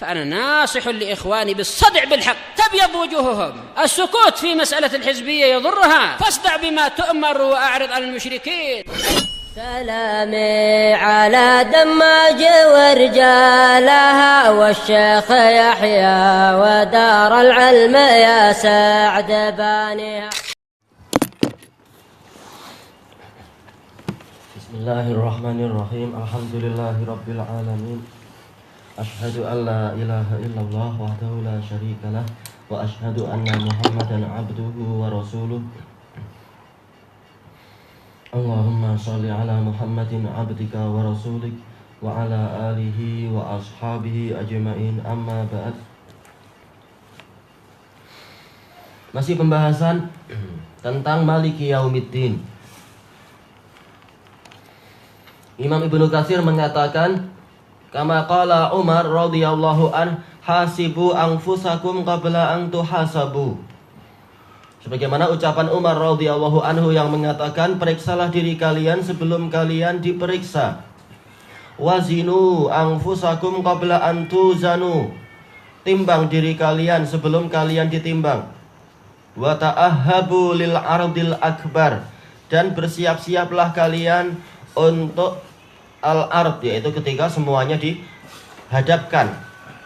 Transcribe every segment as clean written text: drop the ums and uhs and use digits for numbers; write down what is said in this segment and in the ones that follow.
فأنا ناصح لإخواني بالصدع بالحق تبيض وجوههم. السكوت في مسألة الحزبية يضرها، فاصدع بما تؤمر وأعرض عن المشركين. سلامي على دماج ورجالها والشيخ يحيى ودار العلم يا سعد بانيها. Bismillahirrahmanirrahim. Alhamdulillahirabbil alamin. Asyhadu an la ilaha illallah wahdahu la syarikalah wa asyhadu anna Muhammadan abduhu wa rasuluh. Allahumma shalli ala Muhammadin abdika wa rasulik wa ala alihi wa ashabihi ajma'in, amma ba'd. Masih pembahasan tentang Maliki Yaumiddin. Imam Ibnu Katsir mengatakan, kama qala Umar radhiyallahu an, hasibu anfusakum qabla an tuhasabu. Sebagaimana ucapan Umar radhiyallahu anhu yang mengatakan, periksalah diri kalian sebelum kalian diperiksa. Wazinu anfusakum qabla an tuzanu. Timbang diri kalian sebelum kalian ditimbang. Wa ta'ahhabu lil ardil akbar. Dan bersiap-siaplah kalian untuk al-ard, yaitu ketika semuanya dihadapkan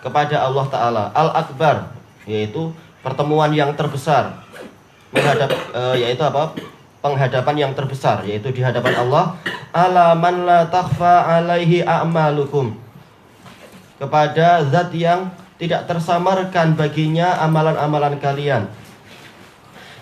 kepada Allah Ta'ala. Al-akbar, yaitu pertemuan yang terbesar. Yaitu apa? Penghadapan yang terbesar, yaitu di hadapan Allah. Ala man la takhfa alaihi a'malukum. Kepada zat yang tidak tersamarkan baginya amalan-amalan kalian.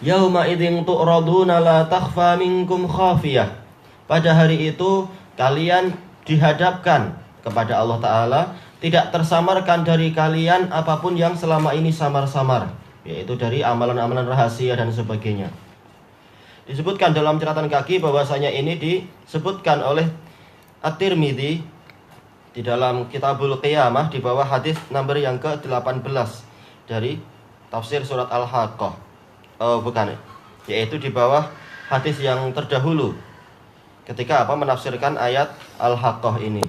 Yauma idzin tu'raduna la takhfa minkum khafiyah. Pada hari itu kalian dihadapkan kepada Allah Ta'ala, tidak tersamarkan dari kalian apapun yang selama ini samar-samar, yaitu dari amalan-amalan rahasia dan sebagainya. Disebutkan dalam catatan kaki bahwasanya ini disebutkan oleh At-Tirmidzi di dalam Kitabul Qiyamah di bawah hadis nomor yang ke-18 dari tafsir surat Al-Haqqah. Yaitu di bawah hadis yang terdahulu ketika menafsirkan ayat Al-Haqqah ini.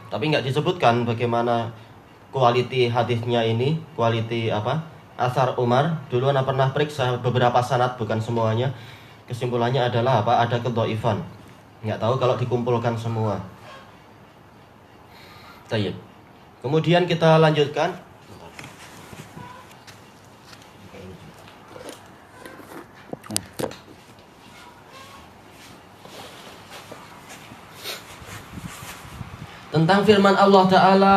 Tapi nggak disebutkan bagaimana kualiti hadisnya ini, kualiti asar Umar. Dulu Anda pernah periksa beberapa sanad, bukan semuanya. Kesimpulannya adalah ada kedhaifan. Nggak tahu kalau dikumpulkan semua. Kemudian kita lanjutkan. Tentang firman Allah Ta'ala,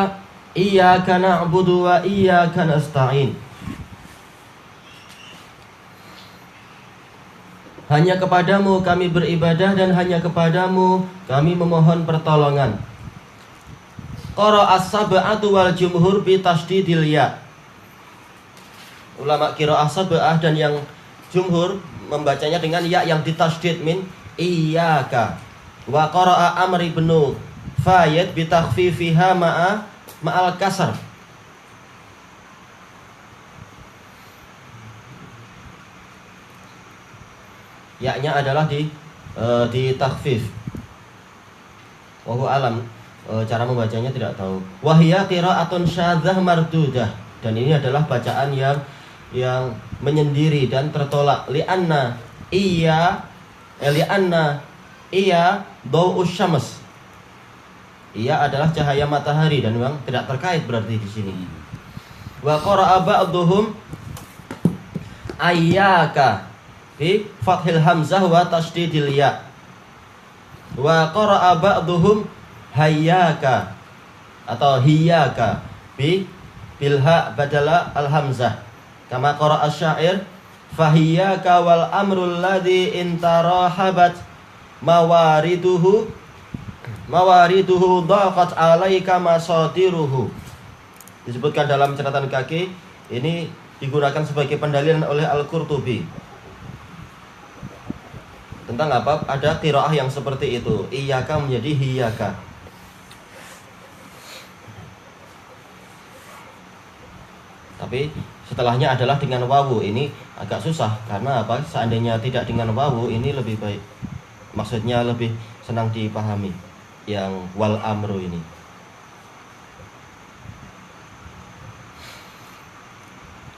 iyyaka na'budu wa iyyaka nasta'in. Hanya kepadamu kami beribadah dan hanya kepadamu kami memohon pertolongan. Qara'a as-sab'atu wal jumhur bi tasydidil ya. Ulama qiraah sab'ah dan yang jumhur membacanya dengan ya yang ditasydid min iyyaka. Wa qara'a Amr ibn Fayyad bi takhfifiha ma'al kasar. Ya-nya adalah di takhfif. Wallahu alam, cara membacanya tidak tahu. Wahya qira'atun syadzah mardudah, dan ini adalah bacaan yang menyendiri dan tertolak. Li'anna iya dhau'us syams. Ia adalah cahaya matahari dan memang tidak terkait berarti di sini. Wa qara'a ba'dhum ayyaka bi fathil hamzah wa tasydidil ya. Wa qara'a ba'dhum hayyaka atau hiyyaka bi bilha badala al hamzah. Kama qara'a asy-syair fahiyyaka wal amrul ladzi intarahabat mawariduhu dhaqat alaika masadiruhu. Disebutkan dalam catatan kaki, ini digunakan sebagai pendalilan oleh Al-Qurtubi. Tentang apa? Ada qiraah yang seperti itu. Iyyaka menjadi hiyyaka. Tapi setelahnya adalah dengan wawu. Ini agak susah karena apa? Seandainya tidak dengan wawu ini lebih baik. Maksudnya lebih senang dipahami yang wal amru ini.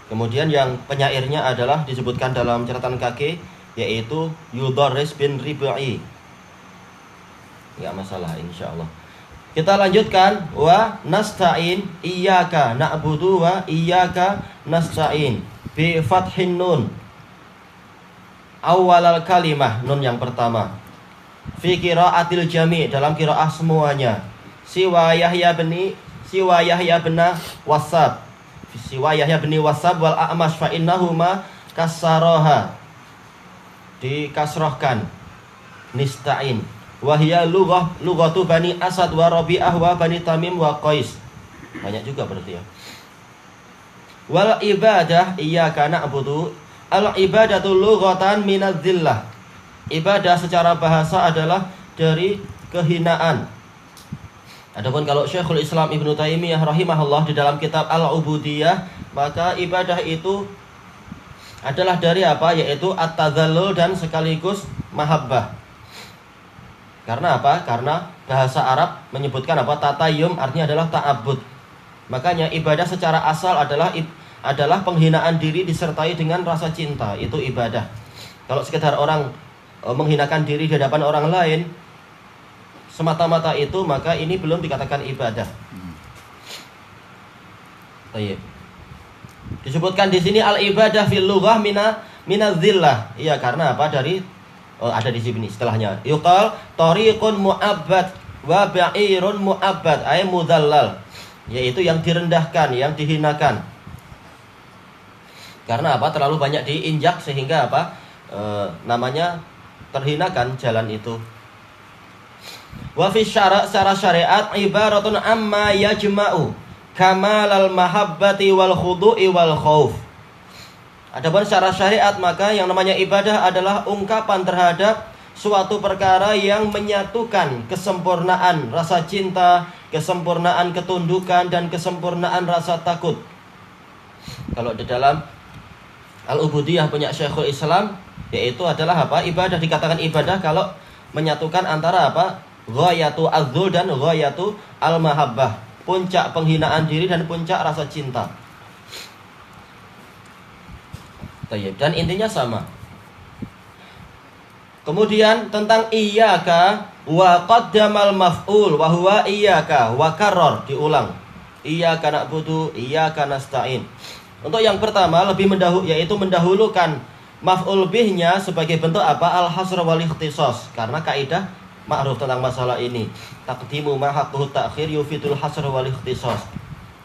Kemudian yang penyairnya adalah disebutkan dalam catatan kaki, yaitu Yudarris bin Rib'i. Enggak masalah insyaallah. Kita lanjutkan, wa nasta'in iyyaka na'budu wa iyyaka nasta'in bi fathin nun awalal kalimah, nun yang pertama. Fi qiraatil jami', dalam qiraah semuanya. Siwa Yahya bin Wasab. Siwa Yahya bin Wasab wal A'mash fa innahuma kasaraha, dikasrohkan nista'in. Wahya lughatu Bani Asad wa Rabi'ah wa Bani Tamim wa Qais. Banyak juga berarti ya. Wal ibadah iyyaka na'budu, al ibadatu lughatan minadz-dzillah. Ibadah secara bahasa adalah dari kehinaan. Adapun kalau Syekhul Islam Ibnu Taimiyah rahimahullah di dalam kitab Al-Ubudiyah, maka ibadah itu adalah dari apa? Yaitu at-tadzallul dan sekaligus mahabbah. Karena apa? Karena bahasa Arab menyebutkan apa? Tatayum artinya adalah ta'abbud. Makanya ibadah secara asal adalah penghinaan diri disertai dengan rasa cinta, itu ibadah. Kalau sekedar orang menghinakan diri di hadapan orang lain semata-mata itu, maka ini belum dikatakan ibadah. Baik. Disebutkan di sini al-ibadah fil lughah minadz-dzillah. Iya, karena apa? Ada di sini setelahnya. Yuqal tariqun mu'abbad wa ba'irun mu'abbad, ay mudallal, yaitu yang direndahkan, yang dihinakan. Karena apa? Terlalu banyak diinjak sehingga apa? Namanya terhinakan jalan itu. Wa fi secara syariat ibaratun amma yajma'u kamalal mahabbati wal khudu'i wal khauf. Adapun secara syariat, maka yang namanya ibadah adalah ungkapan terhadap suatu perkara yang menyatukan kesempurnaan rasa cinta, kesempurnaan ketundukan, dan kesempurnaan rasa takut. Kalau di dalam Al-Ubudiyah punya Syekhul Islam, yaitu adalah apa? Ibadah dikatakan ibadah kalau menyatukan antara apa? Ghayatu az-zul dan ghayatu al-mahabbah, puncak penghinaan diri dan puncak rasa cinta. Dan intinya sama. Kemudian tentang iyyaka wa qaddamal maf'ul wa huwa iyyaka wa karrar, diulang. Iyyaka na'budu, iyyaka nasta'in. Untuk yang pertama lebih yaitu mendahulukan maf'ul bihnya sebagai bentuk apa? Al-hasr wal ikhtisas. Karena kaidah ma'ruf tentang masalah ini, taqdimu ma haqquhu ta'khir yufidul hasr wal ikhtisas.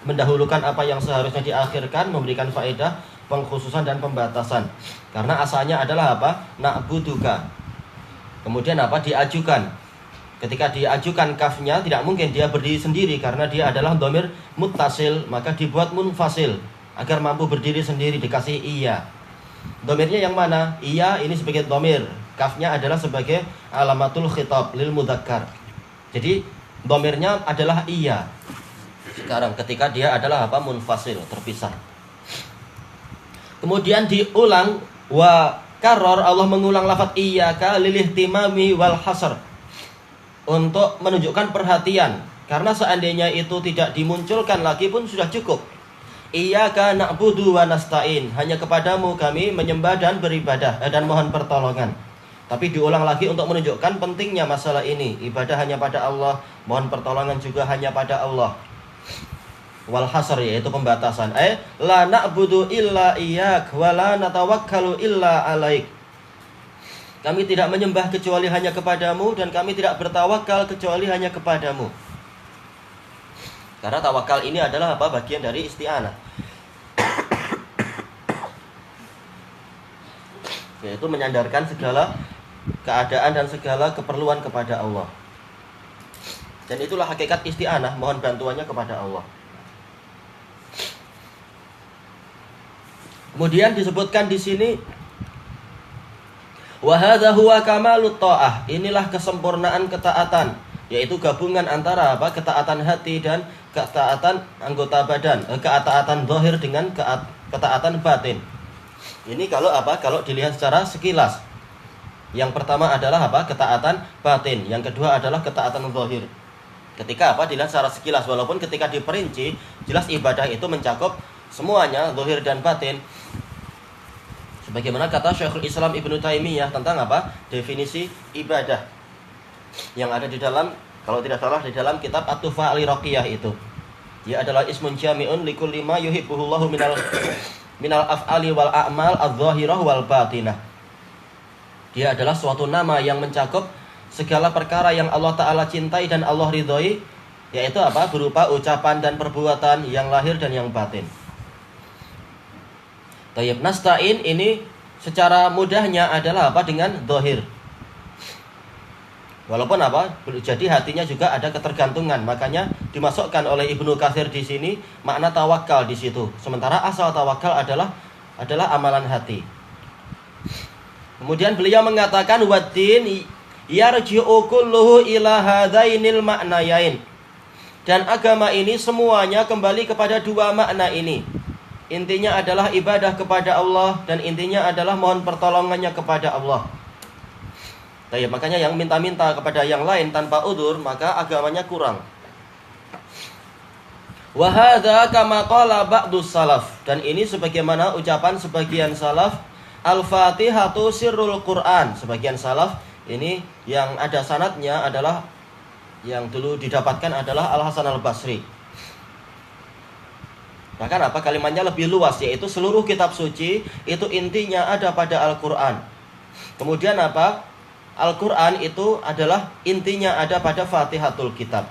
Mendahulukan apa yang seharusnya diakhirkan memberikan faedah pengkhususan dan pembatasan. Karena asalnya adalah apa? Na'buduka. Kemudian apa? Diajukan. Ketika diajukan kafnya, tidak mungkin dia berdiri sendiri karena dia adalah dhamir muttasil, maka dibuat munfasil agar mampu berdiri sendiri, dikasih iya. Dhamirnya yang mana? Iya ini sebagai dhamir, kafnya adalah sebagai alamatul khitab lil mudzakkar. Jadi dhamirnya adalah iya. Sekarang ketika dia adalah apa? Munfasil, terpisah. Kemudian diulang, wa karrar, Allah mengulang lafaz iyyaka lil ihtimami wal hasr, untuk menunjukkan perhatian. Karena seandainya itu tidak dimunculkan lagi pun sudah cukup. Iyyaka na'budu wa nasta'in, hanya kepadamu kami menyembah dan beribadah dan mohon pertolongan. Tapi diulang lagi untuk menunjukkan pentingnya masalah ini. Ibadah hanya pada Allah, mohon pertolongan juga hanya pada Allah. Wal hasr, yaitu pembatasan. La na'budu illa iyyak wa la natawakkalu illa alaik. Kami tidak menyembah kecuali hanya kepadamu, dan kami tidak bertawakal kecuali hanya kepadamu. Karena tawakal ini adalah apa? Bagian dari isti'anah. Yaitu menyandarkan segala keadaan dan segala keperluan kepada Allah. Dan itulah hakikat isti'anah, mohon bantuannya kepada Allah. Kemudian disebutkan di sini, wa hadza huwa kamalut ta'ah, inilah kesempurnaan ketaatan, yaitu gabungan antara apa? Ketaatan hati dan ketaatan anggota badan, ketaatan zahir dengan ketaatan batin. Ini kalau apa? Kalau dilihat secara sekilas. Yang pertama adalah apa? Ketaatan batin, yang kedua adalah ketaatan zahir. Ketika apa? Dilihat secara sekilas, walaupun ketika diperinci jelas ibadah itu mencakup semuanya, zahir dan batin. Sebagaimana kata Syekhul Islam Ibnu Taimiyah tentang apa? Definisi ibadah yang ada di dalam, kalau tidak salah di dalam kitab At-Tuhfah al-Iraqiyah itu. Dia adalah ismun jami'un likulli ma yuhibbuhullahu minal af'ali wal a'mal adz-dzahirah wal batinah. Dia adalah suatu nama yang mencakup segala perkara yang Allah Ta'ala cintai dan Allah ridhoi, yaitu apa? Berupa ucapan dan perbuatan yang lahir dan yang batin. Tayyib, nasta'in ini secara mudahnya adalah apa? Dengan zahir. Walaupun apa? Jadi hatinya juga ada ketergantungan. Makanya dimasukkan oleh Ibnu Katsir di sini makna tawakal di situ. Sementara asal tawakal adalah amalan hati. Kemudian beliau mengatakan waddin yarji'u kulluhu ila hadainil ma'nayain. Dan agama ini semuanya kembali kepada dua makna ini. Intinya adalah ibadah kepada Allah dan intinya adalah mohon pertolongannya kepada Allah. Nah, makanya yang minta-minta kepada yang lain tanpa udzur, maka agamanya kurang. Wa hadza kama qala ba'dus salaf, dan ini sebagaimana ucapan sebagian salaf, al-Fatihatu sirrul Quran. Sebagian salaf ini yang ada sanadnya adalah yang dulu didapatkan adalah Al-Hasan Al-Basri. Bahkan apa? Kalimatnya lebih luas, yaitu seluruh kitab suci itu intinya ada pada Al-Quran. Kemudian apa? Al-Quran itu adalah intinya ada pada Fatihatul Kitab.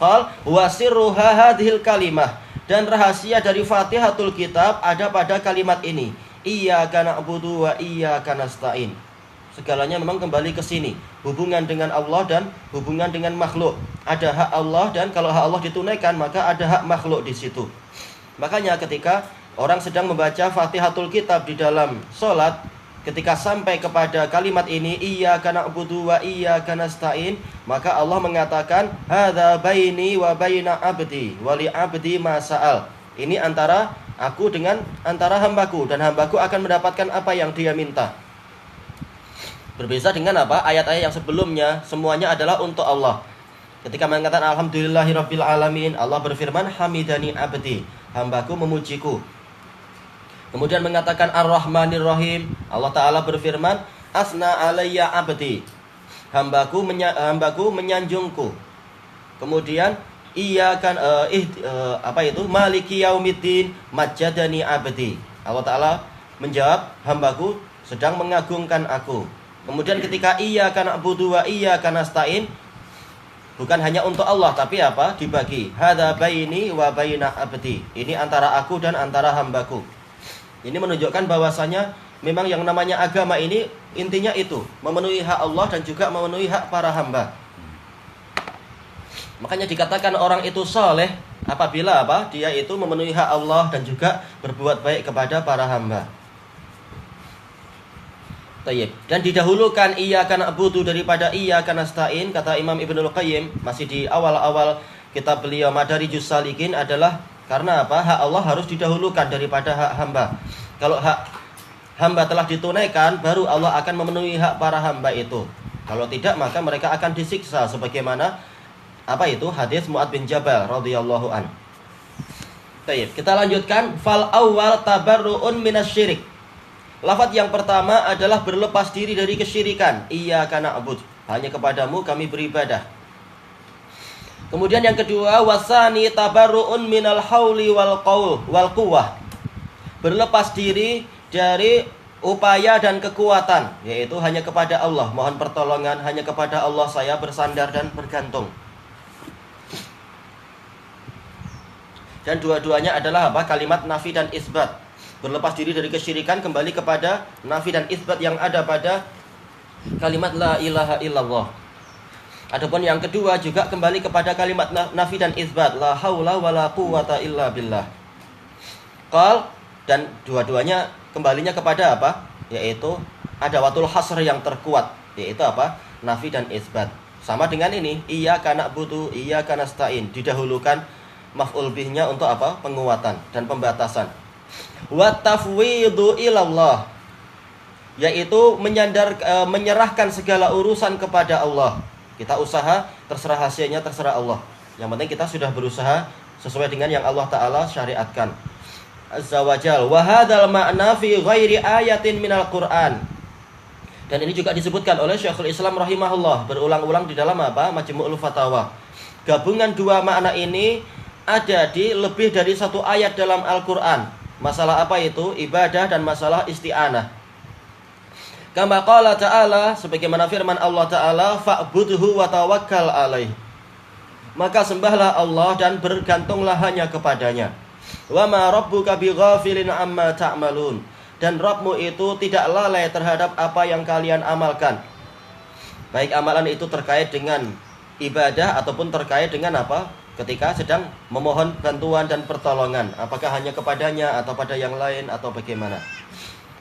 Qal wa sirruha hadhil kalimah, dan rahasia dari Fatihatul Kitab ada pada kalimat ini. Iyyaka na'budu wa iyyaka nasta'in. Segalanya memang kembali ke sini, hubungan dengan Allah dan hubungan dengan makhluk. Ada hak Allah, dan kalau hak Allah ditunaikan maka ada hak makhluk di situ. Makanya ketika orang sedang membaca Fatihatul Kitab di dalam sholat, ketika sampai kepada kalimat ini iyyaka na'budu wa iyyaka nasta'in, maka Allah mengatakan hadza baini wa baina abdi wa li abdi ma sa'al. Ini antara aku dengan antara hambaku, dan hambaku akan mendapatkan apa yang dia minta. Berbeda dengan apa? Ayat-ayat yang sebelumnya semuanya adalah untuk Allah. Ketika mengatakan alhamdulillahirabbil alamin, Allah berfirman hamidani abdi, hambaku memujiku. Kemudian mengatakan ar-Rahmanir Rahim, Allah Ta'ala berfirman asna alayya abdi, hambaku menyanjungku. Kemudian maliki yaumiddin majjadani abdi, Allah Ta'ala menjawab hambaku sedang mengagungkan aku. Kemudian ketika iyyaka na'budu wa iyyaka nasta'in, bukan hanya untuk Allah tapi apa? Dibagi. Hadza baini wa baina abdi, ini antara aku dan antara hambaku. Ini menunjukkan bahwasanya memang yang namanya agama ini intinya itu memenuhi hak Allah dan juga memenuhi hak para hamba. Makanya dikatakan orang itu saleh apabila apa? Dia itu memenuhi hak Allah dan juga berbuat baik kepada para hamba. Tayyib. Dan didahulukan iyyaka na'budu daripada iyyaka nasta'in, kata Imam Ibnul Qayyim masih di awal-awal kitab beliau Madarijus Salikin adalah karena apa? Hak Allah harus didahulukan daripada hak hamba. Kalau hak hamba telah ditunaikan, baru Allah akan memenuhi hak para hamba itu. Kalau tidak, maka mereka akan disiksa sebagaimana apa itu? Hadis Mu'adz bin Jabal radhiyallahu an. Baik, kita lanjutkan. Fal awwal tabarru'un minasyirik. Lafaz yang pertama adalah berlepas diri dari kesyirikan. Iyyaka na'budu, hanya kepadamu kami beribadah. Kemudian yang kedua, wasani tabarru'un minal hauli wal quwwah, berlepas diri dari upaya dan kekuatan, yaitu hanya kepada Allah, mohon pertolongan hanya kepada Allah saya bersandar dan bergantung. Dan dua-duanya adalah apa? Kalimat nafi dan isbat. Berlepas diri dari kesyirikan kembali kepada nafi dan isbat yang ada pada kalimat la ilaha illallah. Adapun yang kedua juga kembali kepada kalimat nafi dan isbat, la haula wala quwwata illa billah. Qal, dan dua-duanya kembalinya kepada apa? Yaitu adawatul hasr yang terkuat, yaitu apa? Nafi dan isbat. Sama dengan ini, iyyaka na'budu iyyaka nasta'in, didahulukan maf'ul bihnya untuk apa? Penguatan dan pembatasan. Wa tafwidu ilallah, yaitu menyerahkan segala urusan kepada Allah. Kita usaha, terserah hasilnya terserah Allah. Yang penting kita sudah berusaha sesuai dengan yang Allah Ta'ala syariatkan. azza wajal. Wa hadzal ma'na fi ghairi ayatin minal Qur'an. Dan ini juga disebutkan oleh Syekhul Islam rahimahullah berulang-ulang di dalam apa? Majmu'ul Fatawa. Gabungan dua makna ini ada di lebih dari satu ayat dalam Al-Qur'an. Masalah apa itu? Ibadah dan masalah isti'anah. Kama qala ta'ala, sebagaimana firman Allah Ta'ala, fa'budhu wa tawakkal alaih. Maka sembahlah Allah dan bergantunglah hanya kepadanya. Wa ma rabbuka bighafilin amma ta'malun. Dan Rabbmu itu tidak lalai terhadap apa yang kalian amalkan. Baik amalan itu terkait dengan ibadah ataupun terkait dengan apa? Ketika sedang memohon bantuan dan pertolongan. Apakah hanya kepadanya atau pada yang lain atau bagaimana?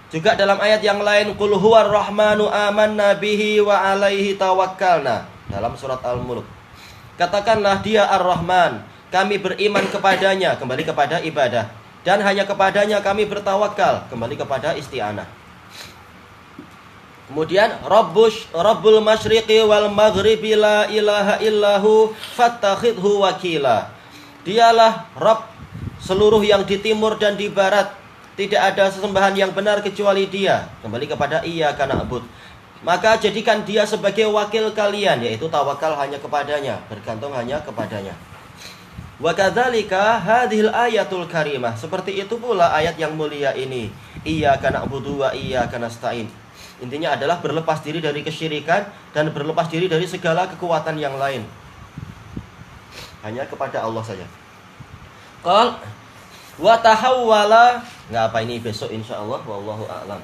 Juga dalam ayat yang lain, Qul huwar rahmanu amanna bihi wa alaihi tawakkalna. Dalam surat Al-Mulk. Katakanlah dia Ar-Rahman. Kami beriman kepadanya. Kembali kepada ibadah. Dan hanya kepadanya kami bertawakal. Kembali kepada isti'anah. Kemudian Rabbul masyriqi wal maghribi la ilaha illahu fattakhidhu wakila. Dialah Rabb seluruh yang di timur dan di barat. Tidak ada sesembahan yang benar kecuali dia. Kembali kepada iyyaka na'bud. Maka jadikan dia sebagai wakil kalian. Yaitu tawakal hanya kepadanya. Bergantung hanya kepadanya. Wa kadzalika hadhil ayatul karimah. Seperti itu pula ayat yang mulia ini. Iyyaka na'budu wa iyyaka nasta'in. Intinya adalah berlepas diri dari kesyirikan dan berlepas diri dari segala kekuatan yang lain. Hanya kepada Allah saja. Qal wa tahawwala. Enggak apa ini besok insyaallah wallahu a'lam.